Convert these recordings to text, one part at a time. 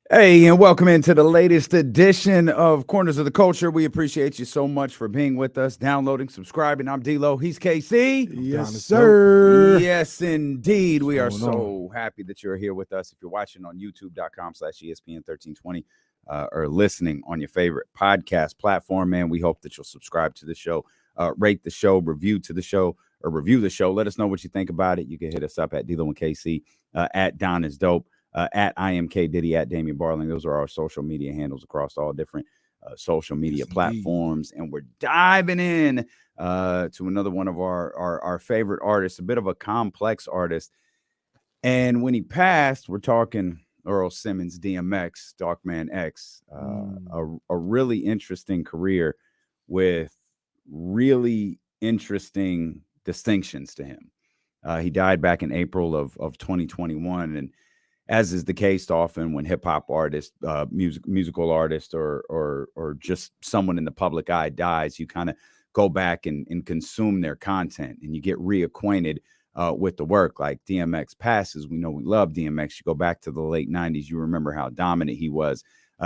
Hey, and welcome into the latest edition of Corners of the Culture. We appreciate you so much for being with us, downloading, subscribing. I'm D-Lo. He's KC. Yes, Adonis Dope. sir. Yes, indeed. We are What's going on? so happy that you're here with us. If you're watching on youtube.com/ESPN 1320 or listening on your favorite podcast platform, man, we hope that you'll subscribe to the show, rate the show, review the show. Let us know what you think about it. You can hit us up at D-Lo and KC, at Don is Dope. At IMK Diddy, at Damian Barling. Those are our social media handles across all different social media platforms. And we're diving in to another one of our favorite artists, a bit of a complex artist. And when he passed, we're talking Earl Simmons, DMX, Darkman X, a really interesting career with really interesting distinctions to him. He died back in April of 2021. And as is the case often when hip hop artists, musical artists, or just someone in the public eye dies, you kind of go back and consume their content, and you get reacquainted with the work. Like DMX passes, we know we love DMX. You go back to the late '90s, you remember how dominant he was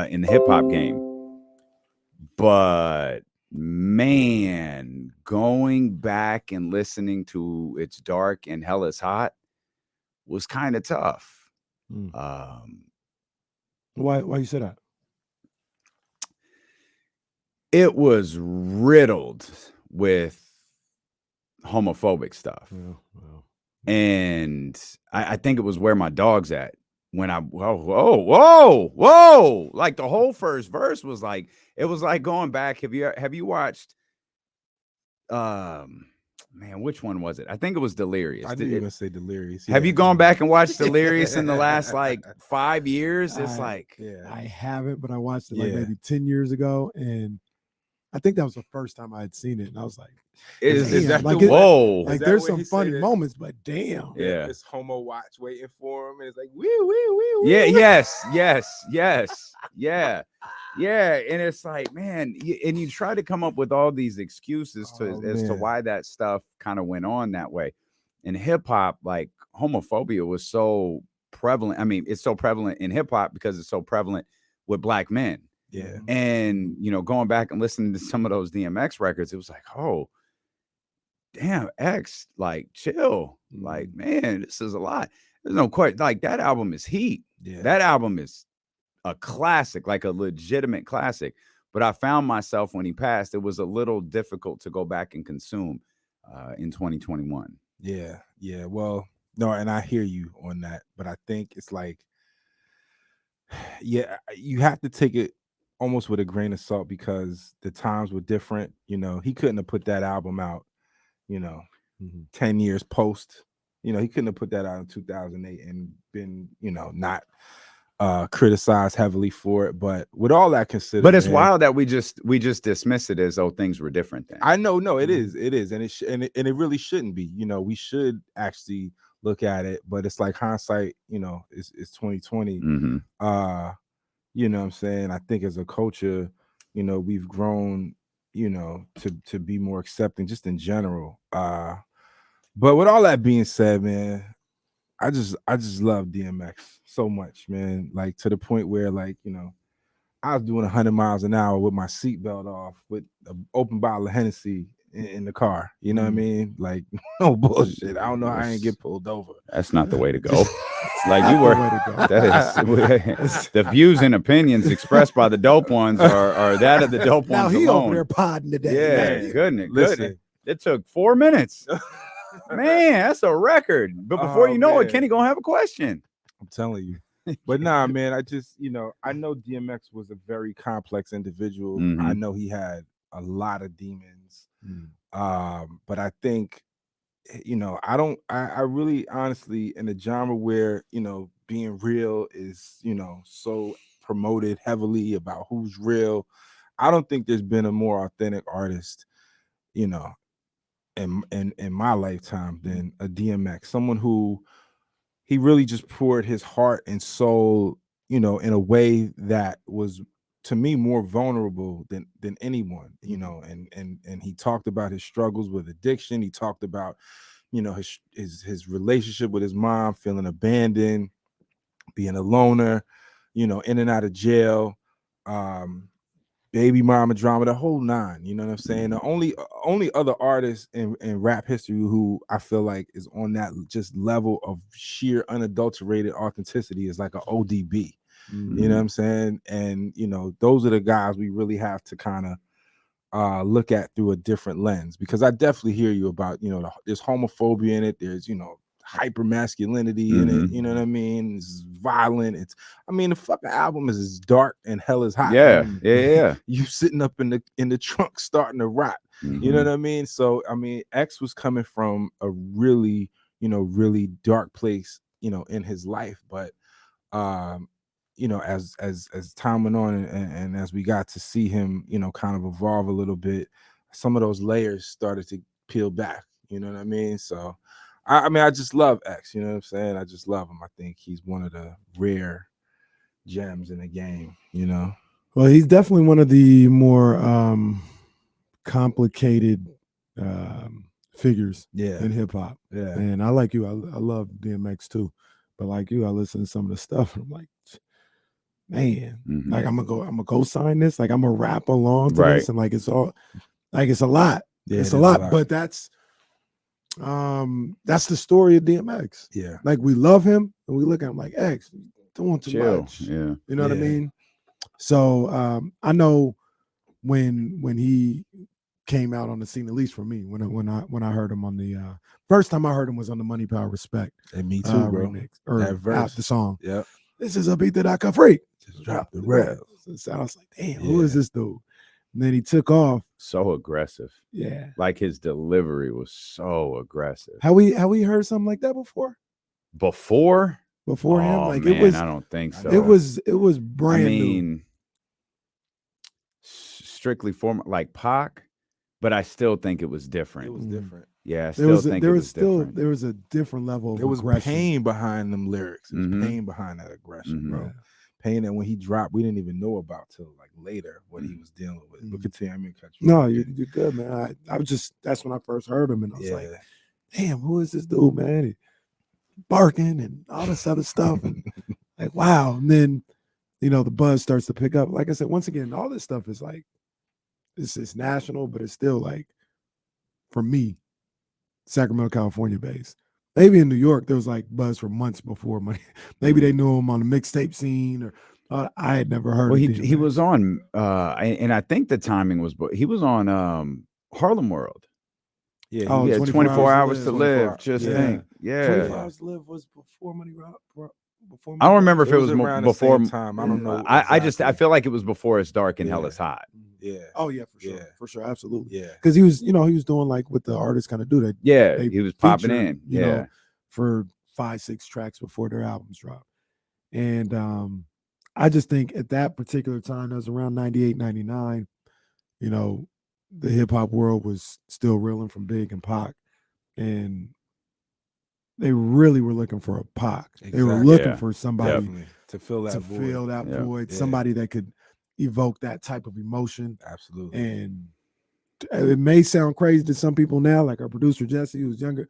in the hip hop game. But man, going back and listening to It's Dark and Hell is Hot was kind of tough. Why you say that? It was riddled with homophobic stuff. And I think it was Where My Dog's At when whoa. Like the whole first verse was like, it was like going back. Have you watched man, which one was it? I think it was Delirious. I didn't even say Delirious. Have you gone back and watched Delirious in the last like 5 years? It's I haven't, but I watched it like maybe 10 years ago, and I think that was the first time I had seen it, and I was like, is that like whoa? Like there's some funny moments, but damn. Yeah. It's homo watch waiting for him. And it's like, wee. Yeah, yes. Yeah. And it's like, man, and you try to come up with all these excuses as to why that stuff kind of went on that way. In hip hop, like homophobia was so prevalent. I mean, it's so prevalent in hip hop because it's so prevalent with black men. Yeah. And, going back and listening to some of those DMX records, it was like, oh, damn, X, like, chill. Like, man, this is a lot. There's no question. Like, that album is heat. Yeah. That album is a classic, like a legitimate classic. But I found myself when he passed, it was a little difficult to go back and consume in 2021. Yeah. Well, no, and I hear you on that, but I think it's like, yeah, you have to take it almost with a grain of salt because the times were different. He couldn't have put that album out, 10 years post. He couldn't have put that out in 2008 and been, not criticized heavily for it. But with all that considered, but it's wild that we just dismiss it as though things were different then. I know, no, it is, and and it really shouldn't be. We should actually look at it, but it's like hindsight. It's 2020. You know what I'm saying? I think as a culture, we've grown, to be more accepting just in general. But with all that being said, man, I just love DMX so much, man. Like to the point where, like, I was doing 100 miles an hour with my seatbelt off with an open bottle of Hennessy in the car. You know what I mean? Like, no bullshit. I don't know how I ain't get pulled over. That's not the way to go. Like you were. That is the views and opinions expressed by the dope ones are that of the dope now ones he alone. over there podding today. Yeah, goodness. It took 4 minutes. Man, that's a record. But before you know it, Kenny gonna have a question. I'm telling you. But nah, man, I just, I know DMX was a very complex individual. I know he had a lot of demons. But I think, I really honestly, in a genre where, being real is, so promoted heavily about who's real, I don't think there's been a more authentic artist, in my lifetime than a DMX. Someone who he really just poured his heart and soul, in a way that was, to me, more vulnerable than anyone, and he talked about his struggles with addiction. He talked about, his relationship with his mom, feeling abandoned, being a loner, you know, in and out of jail, baby mama drama, the whole nine. You know what I'm saying? The only other artist in rap history who I feel like is on that just level of sheer unadulterated authenticity is like an ODB. You know what I'm saying? And you know, those are the guys we really have to kind of look at through a different lens, because I definitely hear you about, you know, there's homophobia in it, there's, you know, hyper masculinity in it, you know what I mean? It's violent. It's, I mean, the fucking album is as dark and hell is hot. Yeah. You sitting up in the trunk starting to rot. You know what I mean? So I mean, X was coming from a really, you know, really dark place, you know, in his life, but you know, as time went on and as we got to see him, you know, kind of evolve a little bit, some of those layers started to peel back. You know what I mean? So I mean, I just love X. You know what I'm saying? I just love him. I think he's one of the rare gems in the game. You know. Well, he's definitely one of the more complicated figures in hip hop. Yeah. And I like you. I love DMX too, but like you, I listen to some of the stuff. And I'm like, man, like I'm gonna go sign this. Like I'm gonna rap along to this, and like it's all, like it's a lot. Yeah, it's a lot. But that's the story of DMX. Yeah. Like we love him, and we look at him like X, doing too much. Yeah. You know what I mean? So I know when he came out on the scene, at least for me, when I heard him on the first time I heard him was on the Money Power Respect. And me too, bro. Remix, or that verse. the song. Yep. This is a beat that I can freak. Just drop the rails. So I was like, damn, who is this dude? And then he took off. So aggressive. Yeah. Like his delivery was so aggressive. Have we heard something like that before? Before him? Like man, it was, I don't think so. It was brand new. Strictly form like Pac, but I still think it was different. It was different. Yeah, I still think it was different. There was a different level of There was aggression. Pain behind them lyrics. There was pain behind that aggression, bro. Pain that when he dropped, we didn't even know about till like later what he was dealing with. But continue, I mean, cut you. No, you're good, man. I was just, that's when I first heard him, and I was like, damn, who is this dude, man? He barking and all this other stuff, and like, wow. And then, you know, the buzz starts to pick up. Like I said, once again, all this stuff is like, it's national, but it's still like, for me, Sacramento, California based. Maybe in New York, there was like buzz for months before money. Maybe they knew him on the mixtape scene, or I had never heard. Well, of he was on, and I think the timing was, he was on Harlem World. Yeah, oh, he had 24 hours to live. Just think, 24 hours to live was before Money Rock. I don't remember if it was around before the same time. I don't know. I feel like it was before It's Dark and Hell is Hot. Yeah. Oh yeah, for sure, absolutely. Yeah, because he was doing like what the artists kind of do. That he was popping in. You know, for 5-6 tracks before their albums drop, and I just think at that particular time, that was around 98, 99. You know, the hip hop world was still reeling from Big and Pac, and they really were looking for a Pac. Exactly. They were looking for somebody to fill that void, somebody that could evoke that type of emotion. Absolutely. And it may sound crazy to some people now, like our producer Jesse, who's younger.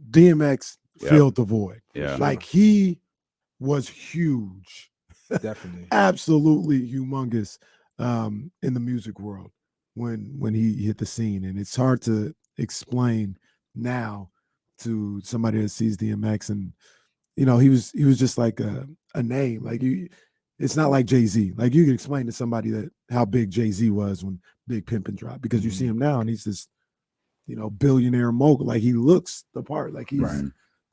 DMX filled the void. Yeah, like he was huge, definitely, absolutely humongous in the music world when he hit the scene, and it's hard to explain now to somebody that sees DMX, and you know he was just like a name. Like it's not like Jay-Z. Like you can explain to somebody that how big Jay-Z was when Big Pimpin' dropped, because you see him now and he's this, you know, billionaire mogul. Like he looks the part. Like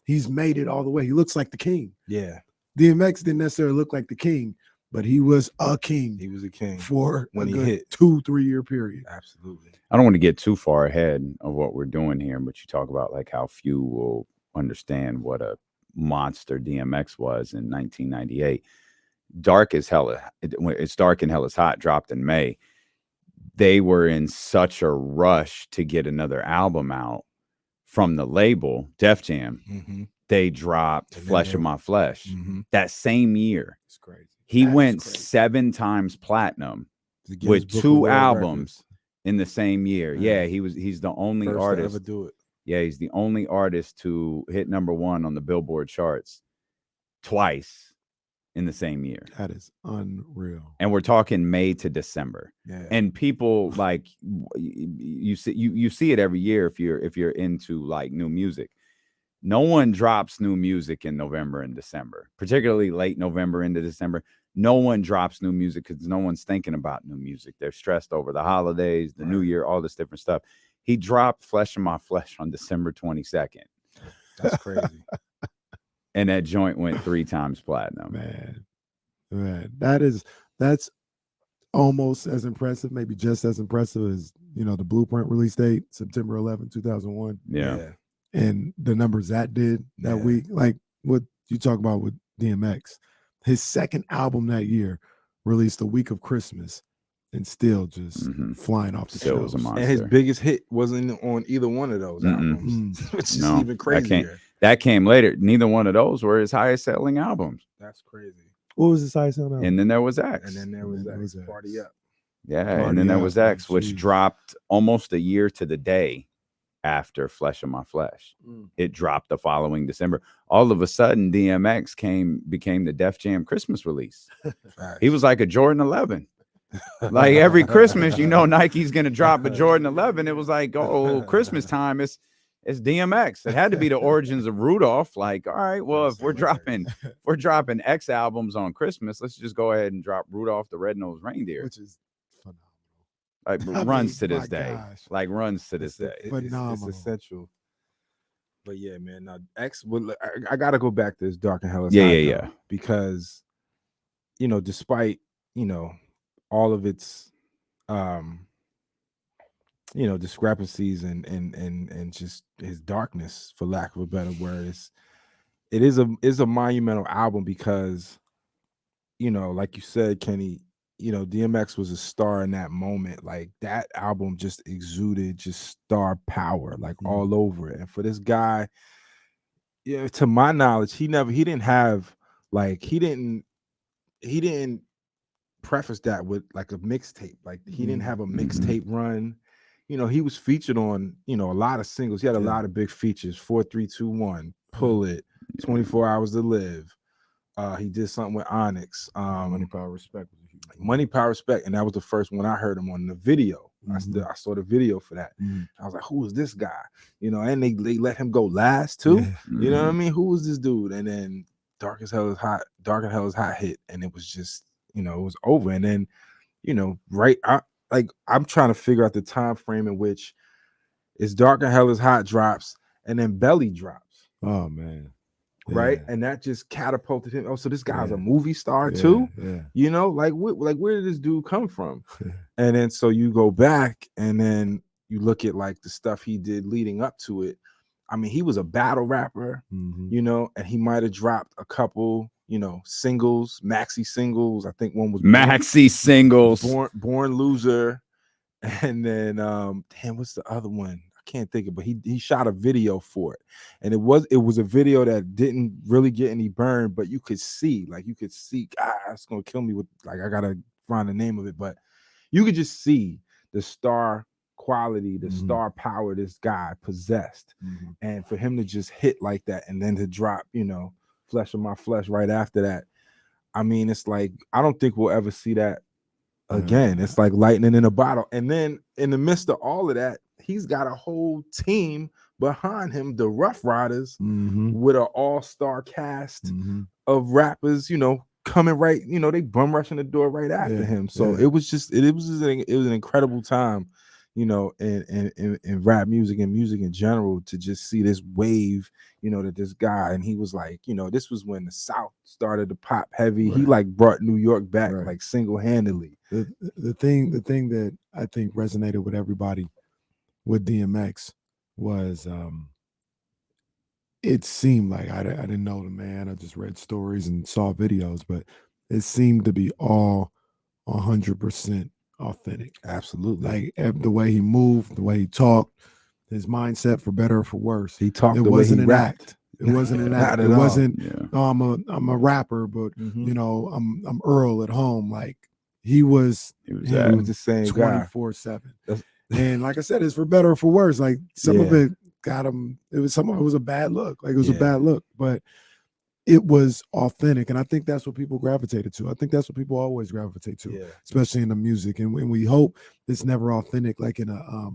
he's made it all the way. He looks like the king. Yeah. DMX didn't necessarily look like the king, but he was a king. He was a king for when he hit 2-3 year period. Absolutely. I don't want to get too far ahead of what we're doing here, but you talk about like how few will understand what a monster DMX was in 1998. Dark as Hell, It's Dark and Hell is Hot dropped in May. They were in such a rush to get another album out from the label Def Jam. They dropped Flesh of My Flesh that same year. It's crazy. He went 7 times platinum with 2 albums in the same year. Yeah, he's the only artist to ever do it. Yeah, he's the only artist to hit #1 on the Billboard charts twice in the same year. That is unreal. And we're talking May to December. Yeah. And people like you see it every year if you're into like new music. No one drops new music in November and December, particularly late November into December. No one drops new music because no one's thinking about new music. They're stressed over the holidays, the new year, all this different stuff. He dropped Flesh of My Flesh on December 22nd. That's crazy. And that joint went 3 times platinum. Man, that's almost as impressive, maybe just as impressive as, the Blueprint release date, September 11, 2001. Yeah. And the numbers that did that week, like what you talk about with DMX, his second album that year released the week of Christmas and still just flying off the Still was a shelves. monster. And his biggest hit wasn't on either one of those albums, which is even crazier. That came later. Neither one of those were his highest selling albums. That's crazy. What was his highest selling album? And then there was X. And then there was X. Party Up. Yeah, Party and then there Up. was X, which Jeez. dropped almost a year to the day after Flesh of My Flesh. It dropped the following December. All of a sudden, DMX became the Def Jam Christmas release. He was like a Jordan 11. Like every Christmas, Nike's gonna drop a Jordan 11. It was like, oh, Christmas time. It's DMX. It had to be the origins of Rudolph. Like, all right, well, if we're dropping X albums on Christmas, let's just go ahead and drop Rudolph the Red-Nosed Reindeer, Which is phenomenal. like runs to this day. Like runs to this day. It's essential. But yeah, man. Now X. Well, I gotta go back to this Dark and Hell is Hot, Yeah. Because despite all of its discrepancies and just his darkness, for lack of a better word, it is a monumental album because like you said, Kenny, DMX was a star in that moment. Like that album just exuded just star power, like all over it. And for this guy, to my knowledge, he didn't preface that with like a mixtape. Like he didn't have a mixtape run. He was featured on a lot of singles. He had a lot of big features: 4321, Pull It, 24 Hours to Live. He did something with Onyx. Money, Power, Respect. Money, Power, Respect, and that was the first one I heard him on the video. I saw the video for that. I was like, who is this guy? And they let him go last too. You know what I mean? Who was this dude? And then Dark and Hell is Hot hit, and it was just it was over. And then I'm trying to figure out the time frame in which it's Dark and Hell is Hot drops, and then Belly drops. Oh man. Right, and that just catapulted him. Oh, so this guy's a movie star too. Like where did this dude come from? And then so you go back and then you look at like the stuff he did leading up to it. I mean, he was a battle rapper, and he might have dropped a couple, singles, maxi singles. I think one was maxi singles, Born Loser, and then what's the other one? Can't think of, but he shot a video for it, and it was a video that didn't really get any burn, but you could see it's gonna kill me with like I gotta find the name of it, but you could just see the star quality, the star power this guy possessed, and for him to just hit like that and then to drop Flesh of My Flesh right after that, I mean, it's like I don't think we'll ever see that again. It's like lightning in a bottle. And then in the midst of all of that, he's got a whole team behind him, the Rough Riders, with an all-star cast of rappers, coming right, they bum rushing the door right after him. So it was an incredible time, in rap music and music in general, to just see this wave, that this guy, and he was like, this was when the South started to pop heavy. He like brought New York back like single-handedly. The thing that I think resonated with everybody with DMX was it seemed like I didn't know the man. I just read stories and saw videos, but it seemed to be all 100% authentic. Absolutely. Like the way he moved, the way he talked, his mindset, for better or for worse. He talked. It the wasn't way he an rapped. act. It wasn't an act. It wasn't. Oh, I'm a rapper, but I'm Earl at home. Like he was the same 24/7. And like I said, it's for better or for worse. Like some of it got him. It was a bad look. Like it was a bad look, but it was authentic, and I think that's what people gravitated to. I think that's what people always gravitate to, especially in the music. And when we hope it's never authentic, like in a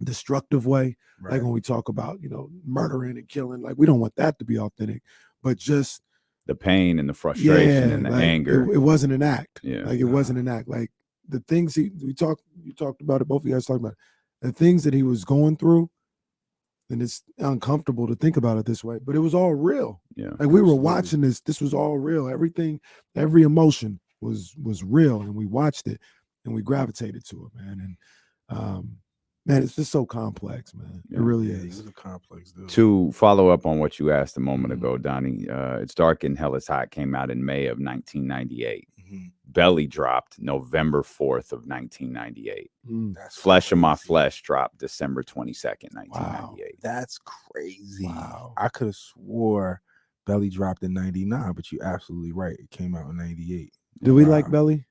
destructive way, like when we talk about, you know, murdering and killing, like we don't want that to be authentic, but just the pain and the frustration and the like, anger. It wasn't an act. Yeah, like it wasn't an act. Like the things you talked about it. Both of you guys talked about it. The things that he was going through. And it's uncomfortable to think about it this way, but it was all real. Yeah, like we were watching this. This was all real. Everything, every emotion was real, and we watched it, and we gravitated to it, man. And man, it's just so complex, man. It really is. It's a complex dude. To follow up on what you asked a moment ago, Donnie, It's Dark and Hell is Hot came out in May of 1998. Belly dropped November 4th of 1998. Flesh of My Flesh dropped December 22nd, 1998. Wow, that's crazy. Wow. I could have swore Belly dropped in 99, but you're absolutely right. It came out in 98. Do we like Belly?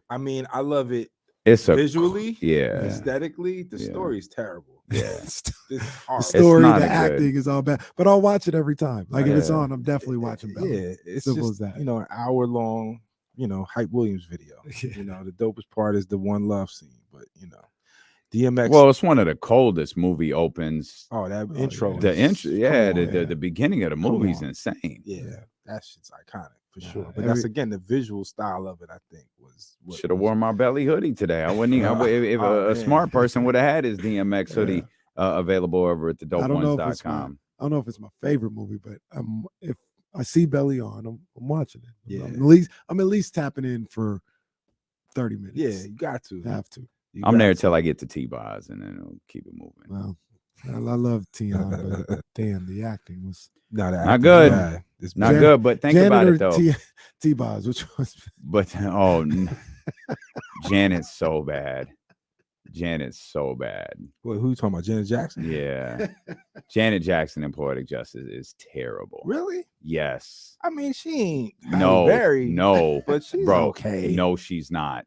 I mean, I love it. It's Visually, yeah. Aesthetically, the story's terrible. Yeah. It's The hard. story, not the a acting good- is all bad, but I'll watch it every time. Like if it's Yeah. on, I'm definitely watching Belly. Yeah, it's Simple just as that. you know, an hour long, you know, Hype Williams video. You know, the dopest part is the one love scene, but you know, DMX. Well, it's one of the coldest movie opens. That intro, yeah. The intro, yeah, Come on, the beginning of the movie is on. insane. yeah, that shit's iconic for sure. But every- that's again the visual style of it. I think was what Should have was- worn my Belly hoodie today. I wouldn't even. If Oh, a man. smart person would have had his DMX hoodie available over at the I don't know if it's dopeones.com. I don't know if it's my favorite movie, but if I see Belly on, I'm watching it. Yeah. I'm at least tapping in for 30 minutes. Yeah, you got to. Have to. You I'm got there to. till I get to T-Bars, and then it'll keep it moving. Well, I love Tion, but damn, the acting was No, the Not acting's good. bad. It's Not bad. good, but think about it though. T-Bars, which was But Janet's so bad. Janet's so bad. Wait, who you talking about? Janet Jackson? Yeah. Janet Jackson in Poetic Justice is terrible. Really? Yes. I mean, she ain't No. very, No. but she's Bro, okay. no, she's not.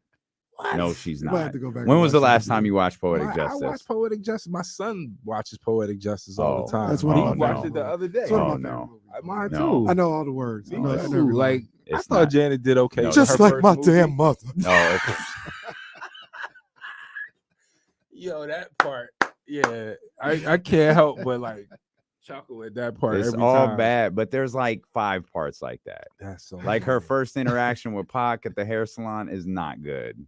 What? No, she's You might have not. to go back When and was the watch that last time again. you watched Poetic I Justice? watch Poetic Justice. My son watches Poetic Justice all the Oh, time. that's one of my watched favorite it the other day. It's one of Oh, my favorite no. movies. Mine No. too. I know all the words. Me I know too. every line. Like I It's thought not. Janet did okay. No, with just her like first my movie. damn mother. No, Yo, that part. Yeah, I can't help but like chuckle at that part. it's every all time. bad, but there's like 5 parts like that. That's so Like her funny. first interaction with Pac at the hair salon is not good.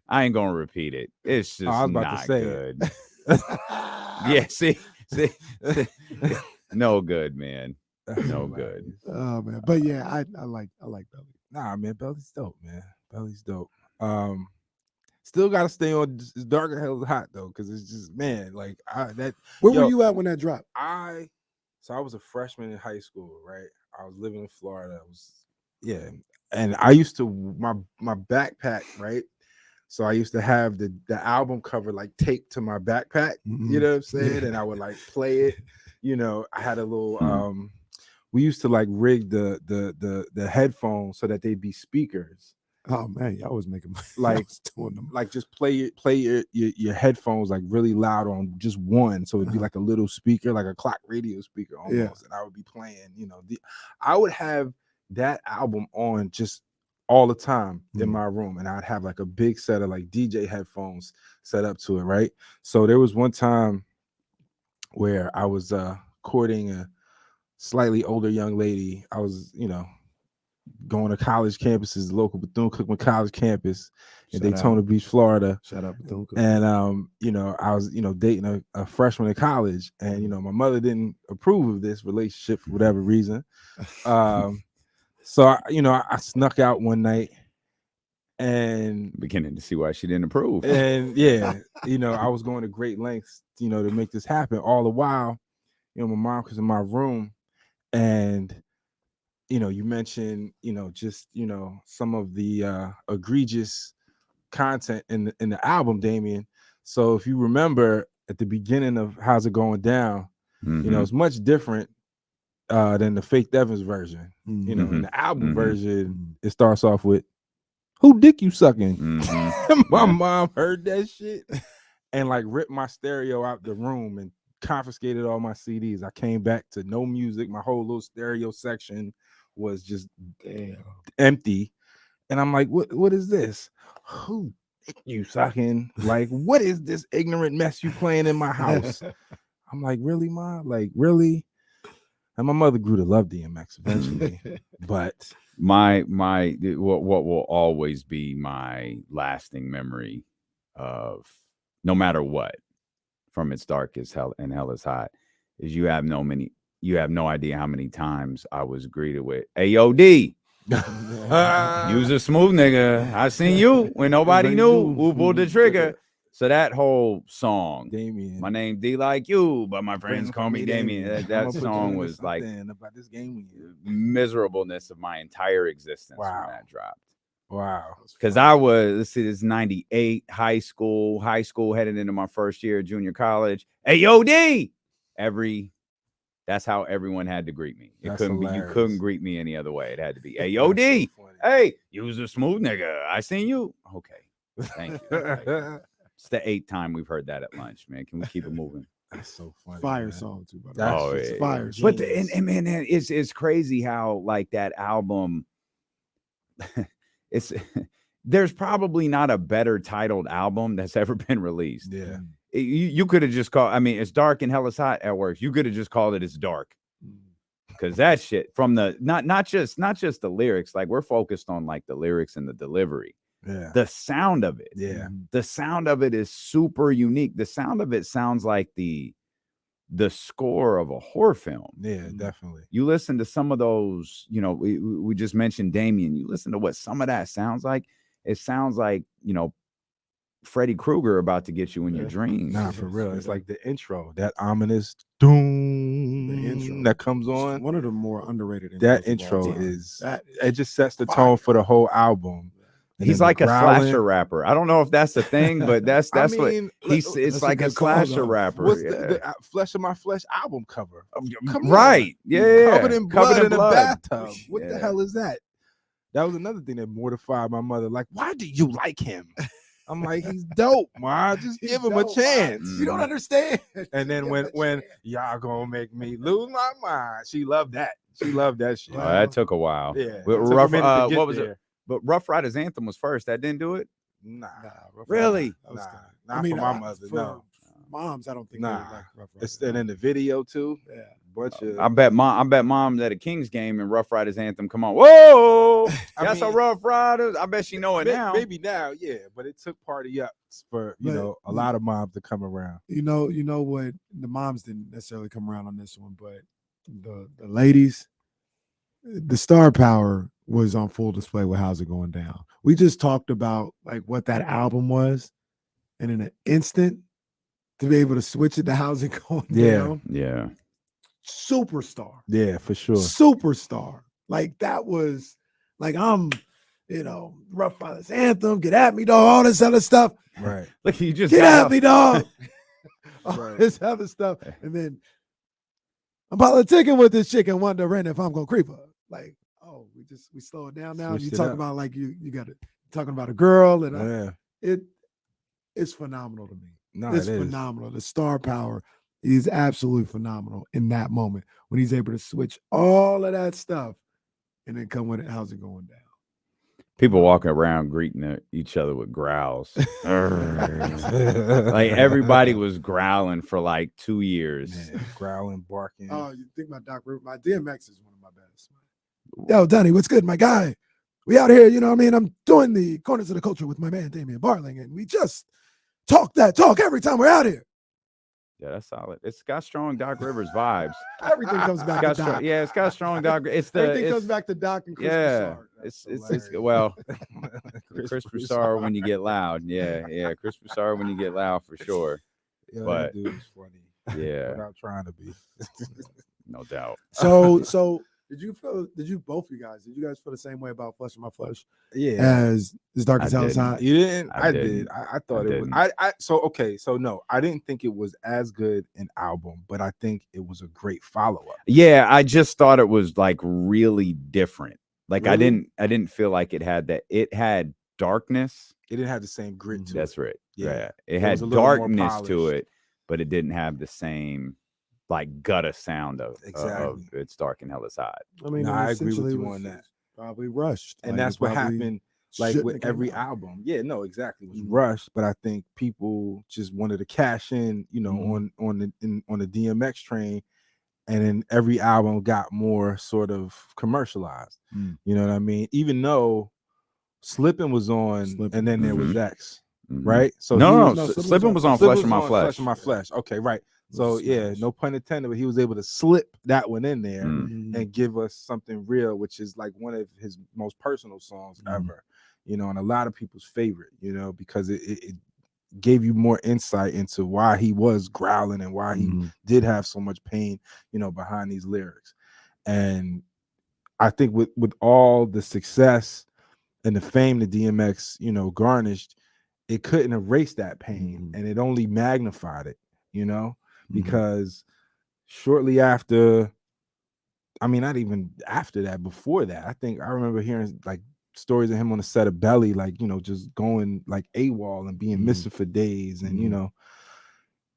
I ain't gonna repeat it. It's just I was about to not say it. good. Yeah, see, no good, man. No good. Oh man, but yeah, I like Belly. Nah, man, Belly's dope, man. Belly's dope. Still gotta stay on. It's Dark and Hell is Hot though, because it's just man, like Where Yo, were you at when that dropped? I was a freshman in high school, right? I was living in Florida. And I used to my backpack, right? So I used to have the album cover like taped to my backpack, you know what I'm saying? Yeah. And I would like play it. You know, I had a little we used to like rig the headphones so that they'd be speakers. Oh man, y'all was making Like, doing them. Like just play your headphones like really loud on just one, so it'd be like a little speaker, like a clock radio speaker almost. Yeah. And I would be playing, you know, I would have that album on just all the time in my room, and I'd have like a big set of like DJ headphones set up to it, right? So there was one time where I was courting a slightly older young lady. I was, you know, going to college campuses, the local Bethune-Cookman College campus in Shout Daytona out. Beach, Florida. Shout out Bethune. And you know, I was, you know, dating a freshman in college, and you know, my mother didn't approve of this relationship for whatever reason. So I snuck out one night, and Beginning to see why she didn't approve. yeah, you know, I was going to great lengths, you know, to make this happen. All the while, you know, my mom was in my room, and you know, you mentioned, you know, just, you know, some of the egregious content in the album, Damien. So if you remember at the beginning of How's It Going Down, you know, it's much different than the Faith Evans version. You know, in the album version, it starts off with "Who dick you sucking?" My mom heard that shit and like ripped my stereo out the room and confiscated all my CDs. I came back to no music. My whole little stereo section was just empty. And I'm like, what is this? Who you sucking? Like, what is this ignorant mess you playing in my house? I'm like, really, Ma? Like, really? And my mother grew to love DMX eventually. But what will always be my lasting memory of no matter what, from It's Dark as Hell and Hell is Hot, is you have no idea how many times I was greeted with, "Hey, yo, D, you's a smooth nigga. I seen you when nobody knew who pulled the trigger." So that whole song, Damien, my name D like you, but my friends call me Damien. That song was like about this game miserableness of my entire existence when that dropped. Wow. Because I was, let's see, this is 98, high school headed into my first year of junior college. "Hey, yo, D!" That's how everyone had to greet me. You couldn't greet me any other way. It had to be, "Hey, yo, D! So Hey, you was a smooth nigga. I seen you." Okay. Thank you. It's the 8th time we've heard that at lunch, man. Can we keep it moving? That's so funny. Fire man. song too, brother. That's fire. But man, it's crazy how like that album. There's probably not a better titled album that's ever been released. Yeah. You could have just called, I mean, It's Dark and Hell is Hot at work. You could have just called it It's Dark. Because that shit from the not just the lyrics, like we're focused on like the lyrics and the delivery. Yeah. The sound of it. Yeah. The sound of it is super unique. The sound of it sounds like the score of a horror film. Yeah, definitely. You listen to some of those, you know, we just mentioned Damien. You listen to what some of that sounds like. It sounds like, you know, Freddy Krueger about to get you in your dreams. Nah, for real. It's like the intro, that ominous doom that comes on. One of the more underrated. That intro it just sets the tone for the whole album. And he's like a slasher rapper. I don't know if that's the thing, but that's I mean, it's like a slasher rapper. What's the Flesh of My Flesh album cover? Right. Yeah. Covered in blood in a bathtub. What the hell is that? That was another thing that mortified my mother. Like, why do you like him? I'm like, he's dope, ma. Just give him a chance. You don't understand. And then when y'all gonna make me lose my mind, she loved that. She loved that shit. That took a while. Yeah. What was it? But Rough Riders Anthem was first. That didn't do it? Nah. Really? Not for my mother. No. Moms, I don't think. Nah. It's and in the video too. Yeah. I bet mom at a Kings game and Rough Riders Anthem. Come on, whoa! That's a Rough Riders. I bet she know it now. Maybe now, yeah. But it took party ups for a lot of moms to come around. You know what? The moms didn't necessarily come around on this one, but the ladies, the star power was on full display with How's It Going Down. We just talked about like what that album was, and in an instant to be able to switch it to How's It Going Down. Yeah. Superstar. Yeah, for sure. Superstar. Like that was like Rough Riders Anthem, Get At Me, Dog, all this other stuff. Right. Look, you just Get At Me, Dog. All this other stuff. And then I'm politicking with this chick and wondering if I'm gonna creep her. Like, oh, we slow it down now. Switched You it talking up. about like you got it talking about a girl and it's phenomenal to me. No, It's phenomenal. The star power is absolutely phenomenal in that moment when he's able to switch all of that stuff and then come with it. How's it going down? People walking around greeting each other with growls. Like everybody was growling for like 2 years. Man, growling, barking. Oh, you think my Doc Rivers, my DMX is one of my best. Yo, Donnie, what's good, my guy? We out here, you know what I mean? I'm doing the Corners of the Culture with my man, Damian Barling, and we just talk that talk every time we're out here. Yeah, that's solid. It's got strong Doc Rivers vibes. Everything comes back to Doc. It's got strong Doc. Everything comes back to Doc and Chris Broussard. It's well, Chris Broussard when you get loud. Yeah, Chris Broussard when you get loud for sure. Yeah, but that dude is funny. Yeah, without trying to be. No doubt. So did you both you guys feel the same way about Flesh of My Flesh? Yeah. As Dark as Hell is Hot? You didn't? I did. I thought it was. So no, I didn't think it was as good an album, but I think it was a great follow-up. Yeah, I just thought it was like really different. Like Really? I didn't feel like it had that. It had darkness. It didn't have the same grit to it. That's right. Yeah. It It had was a little more darkness to polished. it, but it didn't have the same like gutter sound of Exactly. It's Dark and Hella Side. I mean, No, it I agree with essentially you was on that. Probably rushed, And like, that's it what probably happened. Like shouldn't with have came every out. album. Yeah, no, exactly. It was Mhm. rushed, but I think people just wanted to cash in, you know, Mhm. on the DMX train, and then every album got more sort of commercialized. Mm. You know what I mean? Even though Slippin' was on, Slippin'. and then there was X, Mhm. right? So No, he no, was, no, Slippin' Slippin' was on Slippin' Flesh of My on Flesh. Flesh of My Flesh. Okay, right. Was So a yeah, smash. no pun intended, but he was able to slip that one in there Mhm. and give us something real, which is like one of his most personal songs Mhm. ever. You know, and a lot of people's favorite. You know, because it gave you more insight into why he was growling and why he Mhm. did have so much pain, you know, behind these lyrics. And I think with all the success and the fame that DMX, you know, garnished, it couldn't erase that pain, Mhm. and it only magnified it, you know, Mhm. because shortly after, I mean, not even after that, before that, I think I remember hearing like stories of him on the set of Belly, like, you know, just going like AWOL and being Mhm. missing for days. And, you Mhm. know,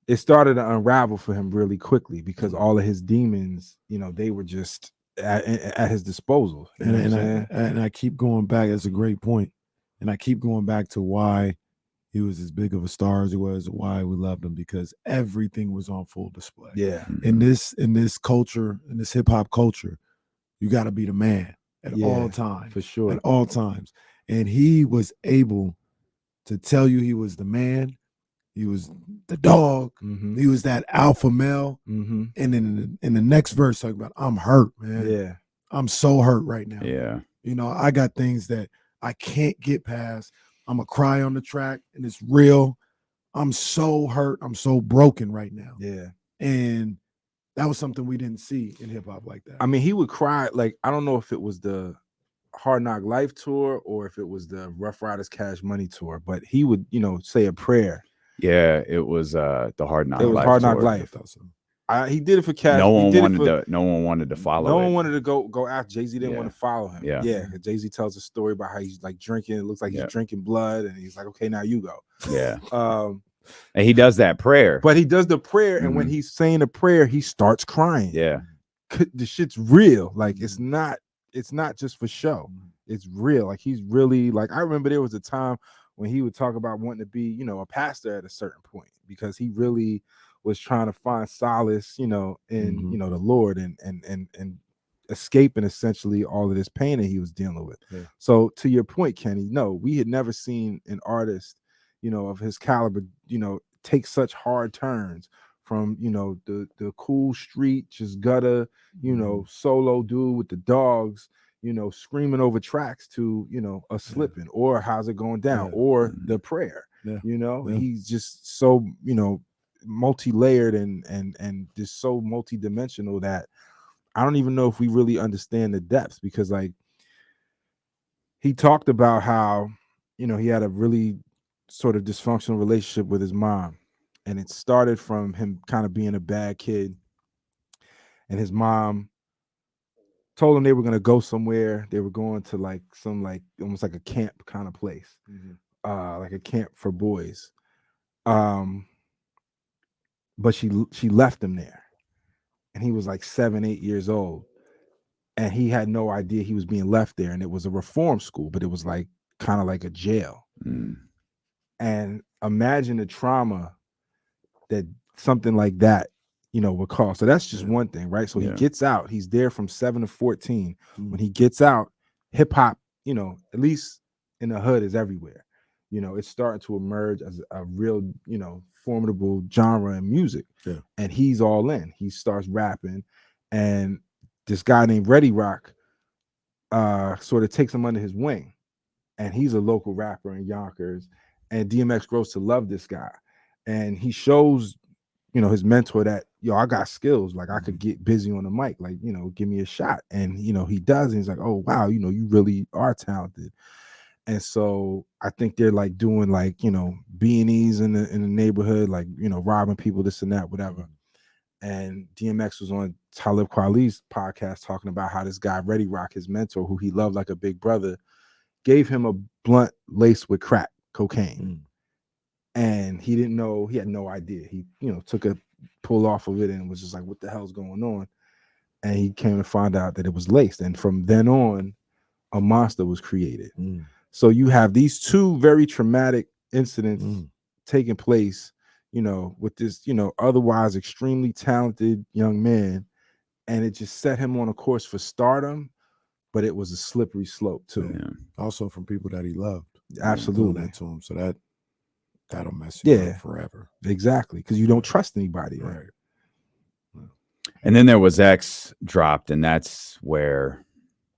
it started to unravel for him really quickly because Mhm. all of his demons, you know, they were just at his disposal. You know what I'm saying? And I keep going back. That's a great point. And I keep going back to why he was as big of a star as he was, why we loved him, because everything was on full display. Yeah. In this culture, in this hip hop culture, you got to be the man at all Yeah, times. for sure. At all times. And he was able to tell you he was the man. He was the dog. Mm-hmm. He was that alpha male. Mm-hmm. And then in the next verse, talking about, I'm hurt, man. Yeah. I'm so hurt right now. Yeah. You know, I got things that I can't get past. I'm going to cry on the track, and it's real. I'm so hurt. I'm so broken right now. Yeah. And that was something we didn't see in hip hop like that. I mean, he would cry. Like, I don't know if it was the Hard Knock Life tour or if it was the Rough Riders Cash Money tour, but he would, you know, say a prayer. Yeah, it was the Hard Knock It was Life Hard Knock tour. Life. I thought so. He did it for Cash. No He one did wanted it for, to. No one wanted to follow. no it. one wanted to go after Jay-Z. Didn't want to follow him. Yeah. Yeah. Jay-Z tells a story about how he's like drinking. It looks like he's drinking blood, and he's like, okay, now you go. Yeah. And he does that prayer. But he does the prayer, and when he's saying the prayer, he starts crying. Yeah. The shit's real. Like, it's not just for show. It's real. Like, he's really, like, I remember there was a time when he would talk about wanting to be, you know, a pastor at a certain point, because he really was trying to find solace, you know, in you know, the Lord, and escaping essentially all of this pain that he was dealing with. Yeah. So to your point, Kenny, no, we had never seen an artist, you know, of his caliber, you know, take such hard turns from, you know, the cool street, just gutter, you know, solo dude with the dogs, you know, screaming over tracks, to, you know, a slipping, or how's it going down, or the prayer. You know, he's just so, you know, multi-layered and just so multi-dimensional that I don't even know if we really understand the depths, because like he talked about how, you know, he had a really sort of dysfunctional relationship with his mom, and it started from him kind of being a bad kid, and his mom told him they were going to go somewhere. They were going to like some, like almost like a camp kind of place, like a camp for boys. But she left him there, and he was like 7, 8 years old, and he had no idea he was being left there. And it was a reform school, but it was like kind of like a jail. And imagine the trauma that something like that, you know, would cause. So that's just one thing, right? So he gets out. He's there from 7 to 14. When he gets out, hip hop, you know, at least in the hood, is everywhere. You know, it's starting to emerge as a real, you know, formidable genre in music. Yeah. And he's all in. He starts rapping, and this guy named Ready Rock sort of takes him under his wing. And he's a local rapper in Yonkers. And DMX grows to love this guy. And he shows, you know, his mentor that, yo, I got skills. Like, I could get busy on the mic. Like, you know, give me a shot. And, you know, he does. And he's like, oh, wow, you know, you really are talented. And so I think they're like doing like, you know, B&Es in the neighborhood, like, you know, robbing people, this and that, whatever. And DMX was on Talib Kweli's podcast talking about how this guy, Ready Rock, his mentor, who he loved like a big brother, gave him a blunt laced with crack cocaine. and he didn't know. He had no idea. He, took a pull off of it and was just like, "What the hell's going on?" And he came to find out that it was laced. And from then on, a monster was created. So you have these two very traumatic incidents taking place, with this, otherwise extremely talented young man, and it just set him on a course for stardom. But it was a slippery slope too. Yeah. Also from people that he loved. Absolutely. Doing that to him. So that'll mess you up forever. Exactly. Because you don't trust anybody. Right. And then there was X dropped, and that's where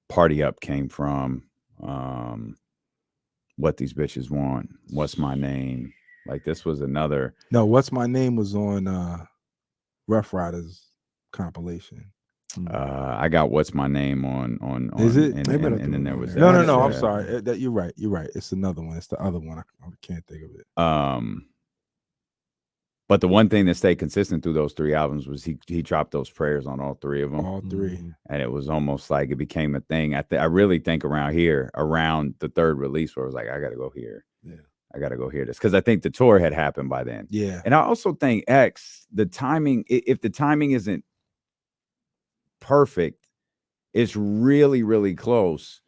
Party Up came from. What These Bitches Want, What's My Name. Like, this was another. No, What's My Name was on Rough Riders compilation. I got What's My Name on Is it? and then there was no, that. I'm sorry. That you're right. It's another one. It's the other one. I can't think of it. But the one thing that stayed consistent through those three albums was he dropped those prayers on all three of them. All three. And it was almost like it became a thing. I really think around the third release, where it was like, I got to go here. Yeah. I got to go hear this. Because I think the tour had happened by then. Yeah. And I also think X, the timing, if the timing isn't perfect, it's really, really close.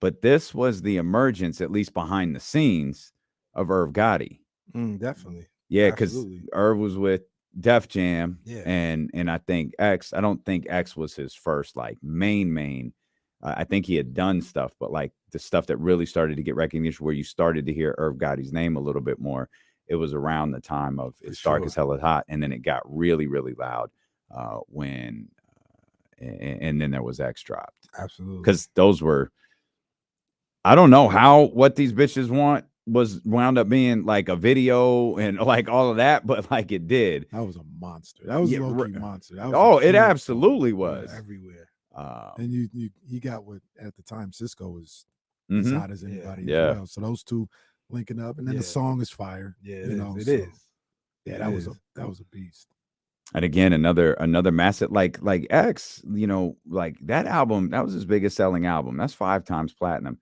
But this was the emergence, at least behind the scenes, of Irv Gotti. Definitely. Yeah, because Irv was with Def Jam, yeah, and I think X. I don't think X was his first like main. I think he had done stuff, but like the stuff that really started to get recognition, where you started to hear Irv Gotti's name a little bit more, it was around the time of It's Dark as Hell is Hot, and then it got really, really loud when, and then there was X dropped. Absolutely, because those were. I don't know how What These Bitches Want was wound up being like a video and like all of that, but like it did. That was a monster. That was a low-key monster. That was it absolutely was. Everywhere. And you got what at the time Cisco was as hot as anybody as well. So those two linking up, and then the song is fire. Yeah, it is. Yeah, that was a beast. And again, another massive like X, like that album, that was his biggest selling album. That's 5 times platinum.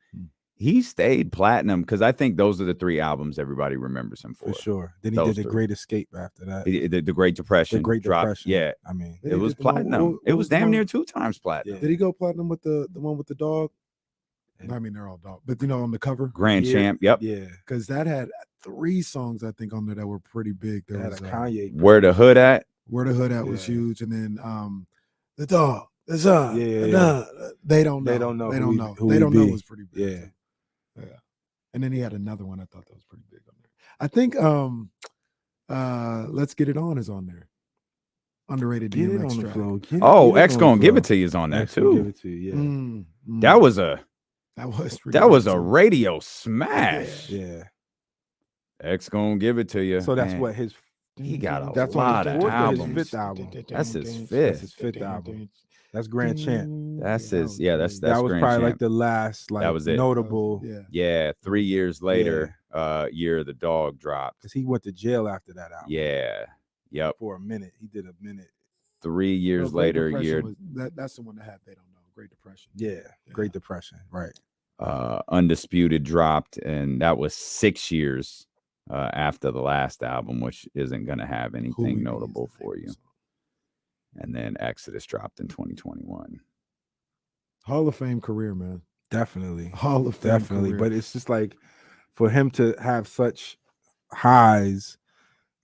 He stayed platinum because I think those are the 3 albums everybody remembers him for. For sure. Then he did The Great Escape after that. The Great Depression. The Great Depression. Yeah. I mean, it was platinum. It was damn near 2 times platinum. Yeah. Did he go platinum with the one with the dog? I mean, they're all dog, but on the cover, Grand Champ. Yep. Yeah. Because that had 3 songs I think on there that were pretty big. There was Kanye. Where the Hood At. Where the Hood At was huge, and then the dog. The son. They don't know. They don't know. They don't know. They don't know was pretty big. Yeah. And then he had another one I thought that was pretty big on there. I think Let's Get It On is on there. Underrated DMX track. X Gonna Give It To You is on that too. Give It To You, yeah. That was a radio smash. Yeah. X Gonna Give It To You. So that's what his he got a lot of albums. His 5th album. That's his 5th. That's his 5th album. That's Grand Champ. That's his. Yeah, that's that was Grand probably Champ. like the last that was it. notable. Yeah. 3 years later, Year of the Dog dropped. Because he went to jail after that album. Yeah. Yep. For a minute, he did a minute. 3 years later, that's the one that had They Don't Know. Great Depression. Yeah. Great Depression. Right. Undisputed dropped, and that was 6 years after the last album, which isn't going to have anything notable for you. And then Exodus dropped in 2021. Hall of Fame career, man. Definitely. Hall of Fame Definitely. career. But it's just like for him to have such highs,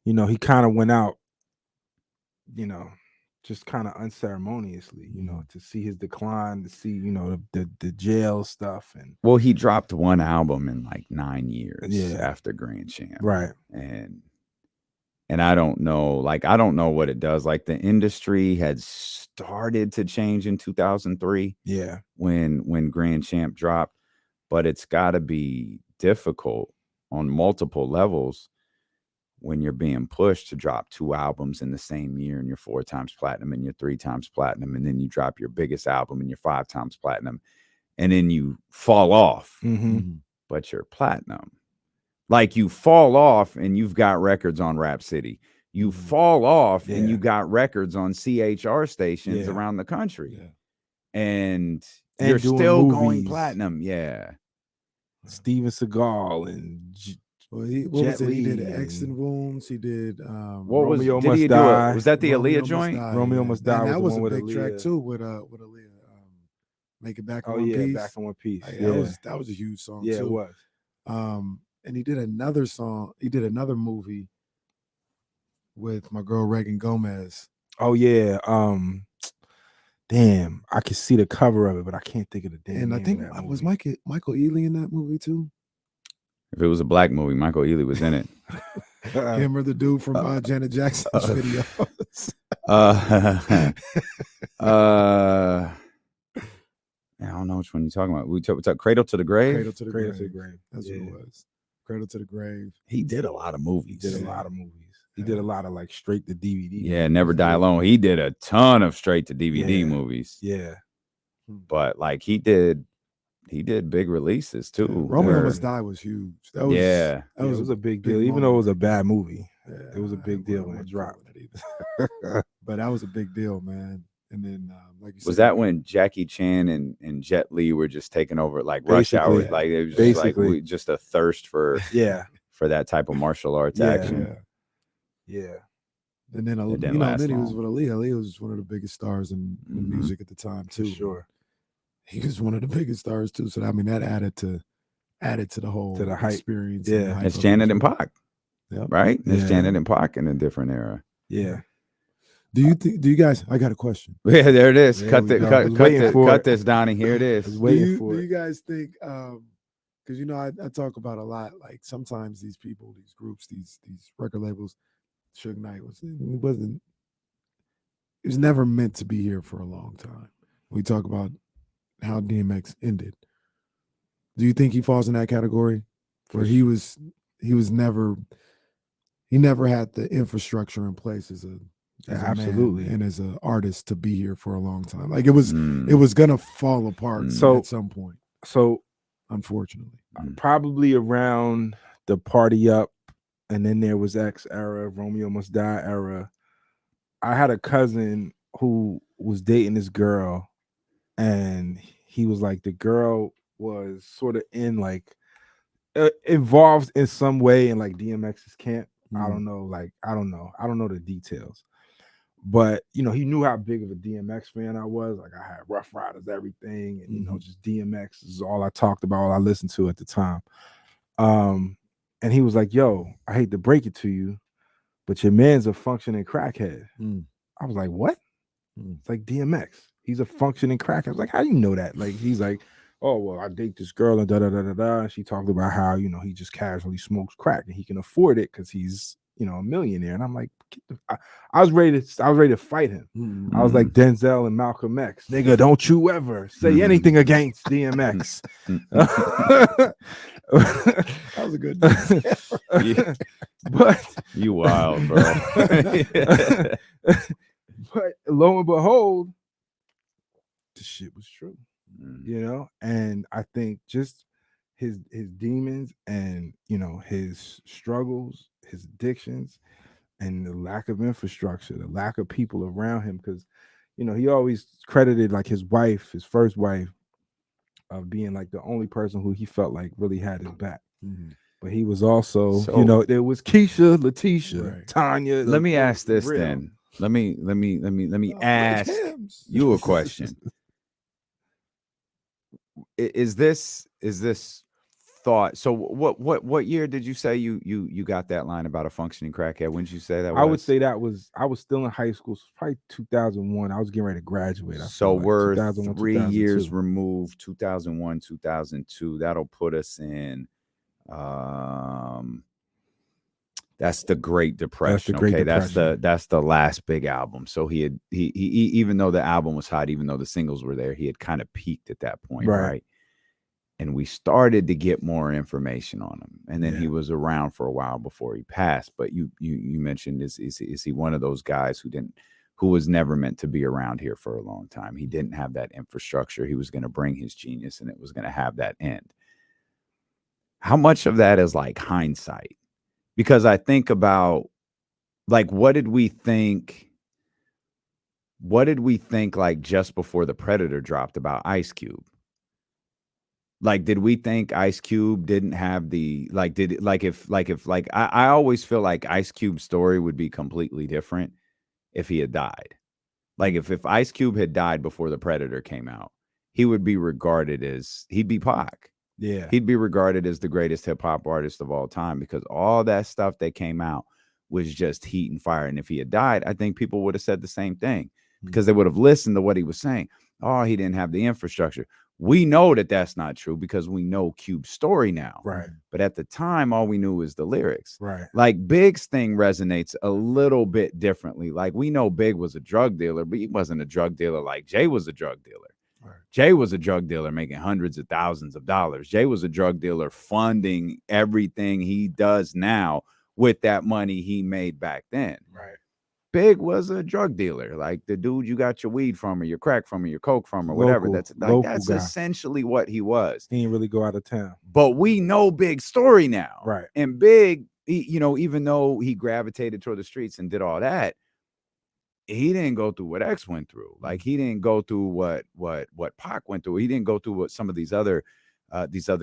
he kind of went out, just kind of unceremoniously, to see his decline, to see, the jail stuff. And well, he dropped one album in like 9 years after Grand Champ. Right. And I don't know what it does. Like the industry had started to change in 2003. Yeah. When Grand Champ dropped, but it's got to be difficult on multiple levels when you're being pushed to drop 2 albums in the same year, and you're 4 times platinum and you're 3 times platinum, and then you drop your biggest album and you're 5 times platinum, and then you fall off, but you're platinum. Like you fall off and you've got records on Rap City. You fall off and you got records on CHR stations around the country. Yeah. And you're still going platinum. Yeah. Steven Seagal and Well, he did X and Wounds. He did. What was? Romeo Did Must he do it? Die. Was that the Romeo Aaliyah Must joint? Die, Romeo yeah. Must Die And was that the was one a with big track Aaliyah. too with Aaliyah. Make It Back in Oh One yeah, Piece. Back in One Piece. Like, Yeah, that was a huge song yeah, too. it was. And he did another song. He did another movie with my girl Reagan Gomez. Oh yeah. Damn, I can see the cover of it, but I can't think of the damn And name I think of that was movie. Michael Ealy in that movie too. If it was a black movie, Michael Ealy was in it. Him or the dude from Janet Jackson's videos. I don't know which one you're talking about. We talk Cradle to the Grave. Cradle to the Cradle Grave. to the Grave. That's Yeah. what it was. Cradle to the Grave. He did a lot of movies. He did a lot of movies. He did a lot of like straight to DVD. Yeah, Never Die Alone. He did a ton of straight to DVD movies. Yeah. But like he did big releases too. Romeo Must Die was huge. That was it was a big deal. Even though it was a bad movie, it was a big deal when it dropped. But that was a big deal, man. And then, like you said, was that when Jackie Chan and Jet Li were just taking over like Rush Hour? Like it was just like just a thirst for for that type of martial arts action. Yeah. And then then he was with Aaliyah. Aaliyah was one of the biggest stars in music at the time too. For sure. He was one of the biggest stars too. So I mean that added to the whole hype. experience. Yeah. It's Janet and Pac. Yep. Right? It's Janet and Pac in a different era. Yeah. Do you guys, I got a question. Yeah, there it is. Cut cut this, Donnie. Here it is. Do you guys think because I talk about a lot, like sometimes these people, these groups, these record labels, Suge Knight it was never meant to be here for a long time. We talk about how DMX ended. Do you think he falls in that category where he never had the infrastructure in place as a absolutely man and as an artist to be here for a long time? Like it was gonna fall apart at some point. So unfortunately, probably around the Party Up, and then there was X era, Romeo Must Die era. I had a cousin who was dating this girl, and he was like, the girl was sort of in like involved in some way in like DMX's camp. I don't know the details, but he knew how big of a DMX fan I was. Like I had Rough Riders, everything, and just DMX is all I talked about, all I listened to at the time. And he was like, "Yo, I hate to break it to you, but your man's a functioning crackhead." I was like, "What?" It's like DMX. He's a functioning crackhead. I was like, "How do you know that?" Like he's like, "Oh, well, I date this girl and da da da da da." And she talked about how he just casually smokes crack and he can afford it because he's a millionaire. And I'm like, I was ready to fight him. I was like Denzel and Malcolm X. Nigga, don't you ever say anything against DMX. That was a good but you wild, bro. But lo and behold, the shit was true. And I think just his demons and his struggles, his addictions, and the lack of infrastructure, the lack of people around him, because he always credited like his first wife, of being like the only person who he felt like really had his back. But he was also, there was Keisha, Letitia, Tanya. Let me ask this then. Let me ask you a question. Is this thought? So what year did you say you got that line about a functioning crackhead? When did you say that? I would say I was still in high school, so probably 2001. I was getting ready to graduate. So we're 3 years removed, 2001, 2002. That'll put us in. That's the Great Depression. That's the last big album. So he even though the album was hot, even though the singles were there, he had kind of peaked at that point, right? And we started to get more information on him, and then he was around for a while before he passed. But you mentioned is he one of those guys who was never meant to be around here for a long time? He didn't have that infrastructure. He was going to bring his genius, and it was going to have that end. How much of that is like hindsight? Because I think about like what did we think like just before The Predator dropped about Ice Cube? Like, did we think Ice Cube didn't have the I always feel like Ice Cube's story would be completely different if he had died. Like if Ice Cube had died before The Predator came out, he would be regarded as he'd be Pac. Yeah. He'd be regarded as the greatest hip hop artist of all time because all that stuff that came out was just heat and fire. And if he had died, I think people would have said the same thing because they would have listened to what he was saying. Oh, he didn't have the infrastructure. We know that that's not true because we know Cube's story now. Right. But at the time, all we knew was the lyrics. Right. Like Big's thing resonates a little bit differently. Like we know Big was a drug dealer, but he wasn't a drug dealer like Jay was a drug dealer. Right. Jay was a drug dealer making hundreds of thousands of dollars. Jay was a drug dealer funding everything he does now with that money he made back then. Right. Big was a drug dealer, like the dude you got your weed from or your crack from or your coke from or whatever. That's guy. essentially what he was. He didn't really go out of town. But we know Big's story now. Right. And Big, even though he gravitated toward the streets and did all that, he didn't go through what X went through. Like he didn't go through what Pac went through. He didn't go through what some of these other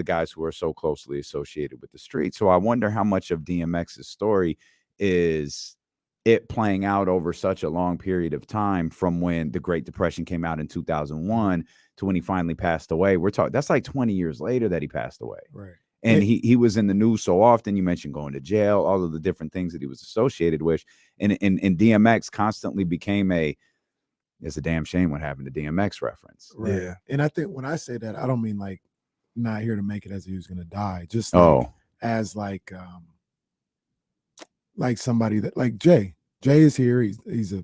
guys who are so closely associated with the street. So I wonder how much of DMX's story is it playing out over such a long period of time from when the Great Depression came out in 2001 to when he finally passed away. We're talking that's like 20 years later that he passed away. Right. And he was in the news so often. You mentioned going to jail, all of the different things that he was associated with. And DMX constantly became it's a damn shame what happened to DMX reference. Right. Yeah. And I think when I say that, I don't mean like not here to make it as he was going to die. Just as like somebody that like Jay is here. He's a,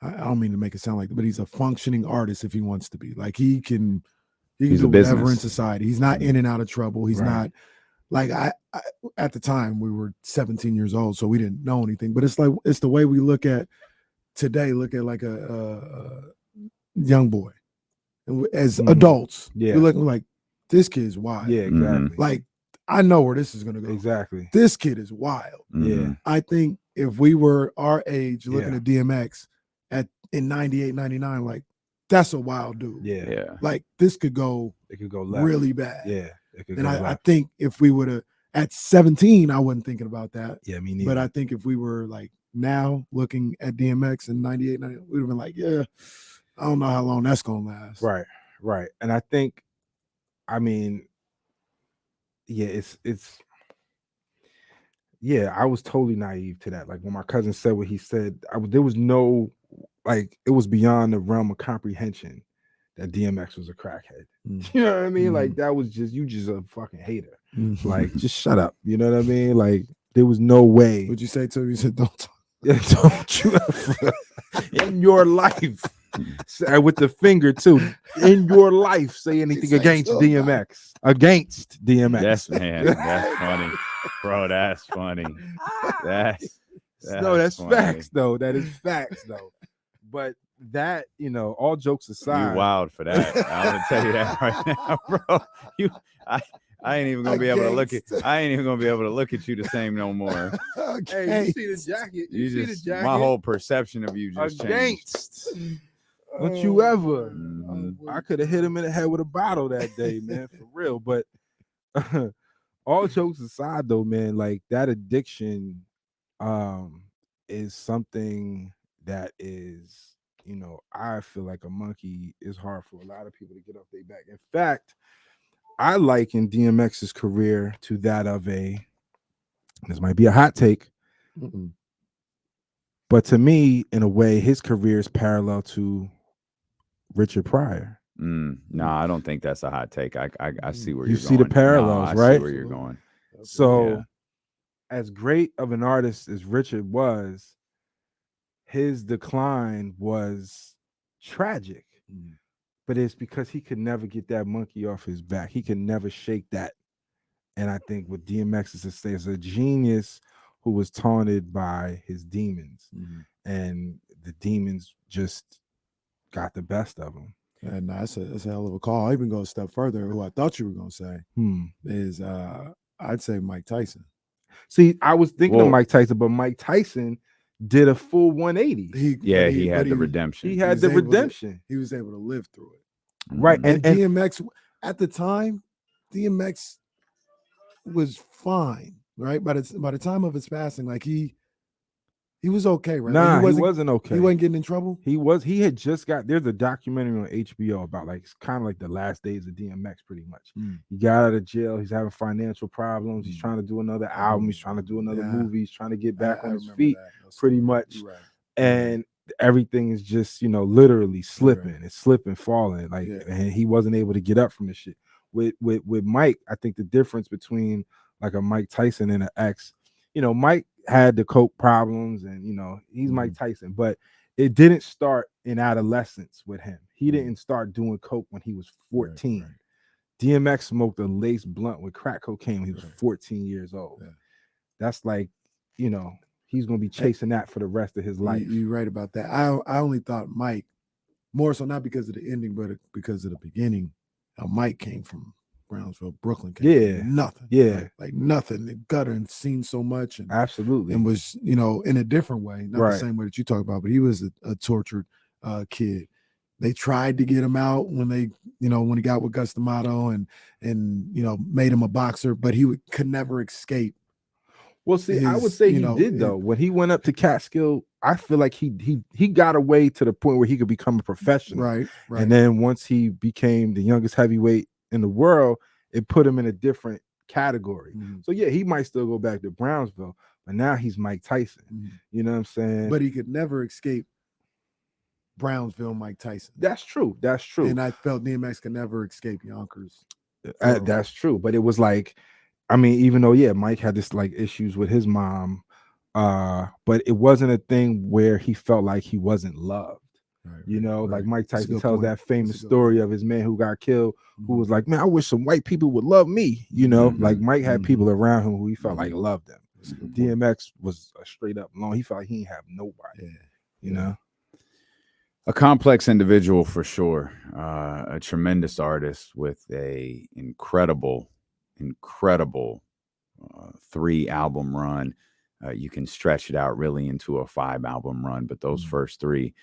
I don't mean to make it sound like, but he's a functioning artist if he wants to be. Like he can do whatever in society. He's not in and out of trouble. He's not like I at the time we were 17 years old, so we didn't know anything. But it's like it's the way we look at today. Look at like a young boy as adults. Yeah, we're looking like this kid's wild. Yeah, exactly. Like I know where this is gonna go. Exactly. This kid is wild. Yeah. I think if we were our age looking at DMX in 98, 99, like that's a wild dude. Yeah. Like this could go left. really bad. Yeah. And I think if we would have at 17, I wasn't thinking about that. Yeah, me neither. But I think if we were like now looking at DMX in 98, 99, we'd have been like, yeah, I don't know how long that's gonna last. Right. And I think, I mean, yeah, I was totally naive to that. Like when my cousin said what he said, there was no, like, it was beyond the realm of comprehension that DMX was a crackhead. You know what I mean? Like that was just, you just a fucking hater. Like, just shut up. You know what I mean? Like there was no way. What'd you say to him? You said, don't talk. Don't you ever in your life, with the finger too, in your life, say anything against DMX. Against DMX. Yes, man. That's funny. Bro, that's funny. That's funny. Facts though. That is facts though. But that, all jokes aside, you wild for that. I'm gonna tell you that right now, bro. I ain't even gonna be able to look at. I ain't even gonna be able to look at you the same no more. Hey, you see the jacket? You see the jacket? My whole perception of you just changed. Don't you ever? I could have hit him in the head with a bottle that day, man, for real. But all jokes aside, though, man, like that addiction is something that is, I feel like a monkey is hard for a lot of people to get off their back. In fact, I liken DMX's career to that of this might be a hot take, but to me, in a way, his career is parallel to Richard Pryor. No, I don't think that's a hot take. I see where you you're see going. The parallels, I right? see where you're going. So, as great of an artist as Richard was, his decline was tragic. But it's because he could never get that monkey off his back. He could never shake that. And I think with DMX is a genius who was taunted by his demons. And the demons just got the best of him. And that's a hell of a call. I even go a step further. Who I thought you were going to say is I'd say Mike Tyson. See, I was thinking of Mike Tyson, but Mike Tyson did a full 180. He had the redemption. He had the redemption. He was able to live through it. Right. And DMX at the time, DMX was fine, right? By the time of his passing, like he was okay, right? Nah, Like he wasn't okay. He wasn't getting in trouble. He had just got. There's a documentary on HBO about like it's kind of like the last days of DMX, pretty much. He got out of jail. He's having financial problems. He's trying to do another album. He's trying to do another movie. He's trying to get back on his feet, pretty much. Right. And everything is just, literally slipping. Right. It's slipping, falling. Like, and he wasn't able to get up from this shit. With Mike, I think the difference between like a Mike Tyson and an X, Mike had the coke problems, and he's Mike Tyson, but it didn't start in adolescence with him. He didn't start doing coke when he was 14. Right. DMX smoked a lace blunt with crack cocaine when he was 14 years old. Yeah. That's like, he's gonna be chasing that for the rest of his life. You're right about that. I only thought Mike, more so not because of the ending, but because of the beginning. How Mike came from Brownsville, Brooklyn. Nothing. Yeah. Like nothing. The gutter and seen so much. And, absolutely. And was, in a different way. Not the same way that you talk about, but he was a tortured kid. They tried to get him out when they, when he got with Gus D'Amato and made him a boxer, but he could never escape. Well, see, I would say he did though. When he went up to Catskill, I feel like he got away to the point where he could become a professional. Right. And then once he became the youngest heavyweight in the world, it put him in a different category. So yeah, he might still go back to Brownsville, but now he's Mike Tyson. You know what I'm saying? But he could never escape Brownsville Mike Tyson. That's true. And I felt DMX could never escape Yonkers. That's true. But it was like, I mean, even though Mike had this like issues with his mom, but it wasn't a thing where he felt like he wasn't loved. Right. Like Mike Tyson tells that famous story of his man who got killed, who was like, man, I wish some white people would love me. Like Mike had people around him who he felt like loved him. DMX was a straight up lone. He felt like he didn't have nobody. You know, a complex individual for sure. A tremendous artist with a incredible 3-album run. You can stretch it out really into a 5-album run, but those first 3,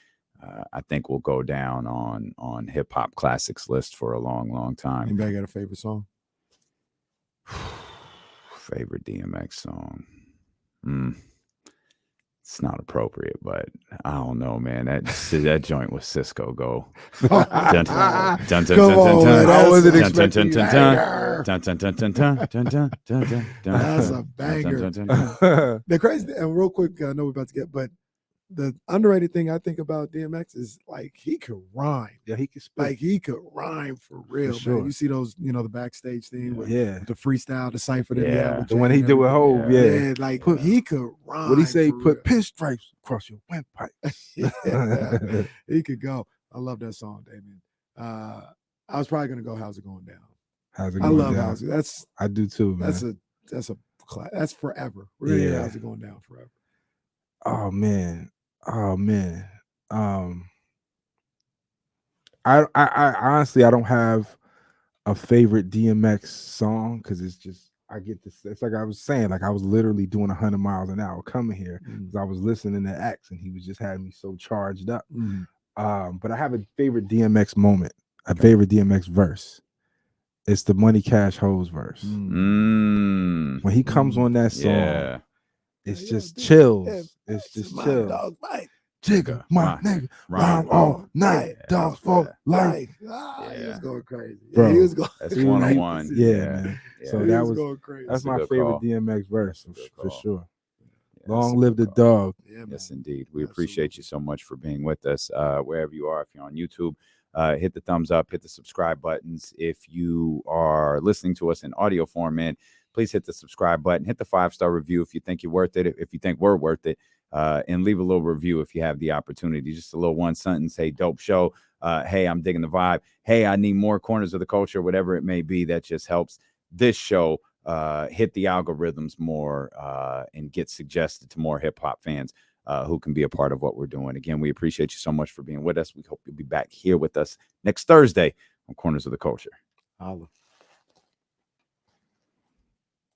I think, will go down on hip hop classics list for a long time. Anybody got a favorite song? Favorite DMX song? It's not appropriate, but I don't know, man. That joint with Cisco go. That's a banger. The crazy, and real quick, I know we're about to get, but the underrated thing I think about DMX is like he could rhyme. Yeah, he could spit. Like he could rhyme for real, for sure. Man. You see those, the backstage thing with the freestyle, the cipher that he had with the one he did with Hov. Yeah, like he could rhyme. What he say? Put pinstripes across your windpipe. He could go. I love that song, Damien. I was probably gonna go "How's It Going Down." How's it going down? How's it. I do too, man. That's forever. We're gonna hear "How's It Going Down" forever. Oh man. I honestly, I don't have a favorite DMX song because it's just, I get this. It's like I was saying, like I was literally doing 100 miles an hour coming here because I was listening to X and he was just having me so charged up. But I have a favorite DMX moment, favorite DMX verse. It's the Money Cash Hoes verse. When he comes on that song, it's just chills. It's just chills. Jigger, my nigga, rhyme all night, dogs for life. He was going crazy. Bro, he was going. That's 101. Man. So that was going crazy. That's my favorite DMX verse for sure. Yeah, long live the dog. Yes, indeed. We appreciate you so much for being with us. Wherever you are, if you're on YouTube, hit the thumbs up, hit the subscribe buttons. If you are listening to us in audio format, please hit the subscribe button, hit the 5-star review if you think you're worth it, if you think we're worth it, and leave a little review if you have the opportunity. Just a little one sentence, hey, dope show. Hey, I'm digging the vibe. Hey, I need more corners of the culture, whatever it may be. That just helps this show hit the algorithms more and get suggested to more hip hop fans who can be a part of what we're doing. Again, we appreciate you so much for being with us. We hope you'll be back here with us next Thursday on Corners of the Culture. Holla.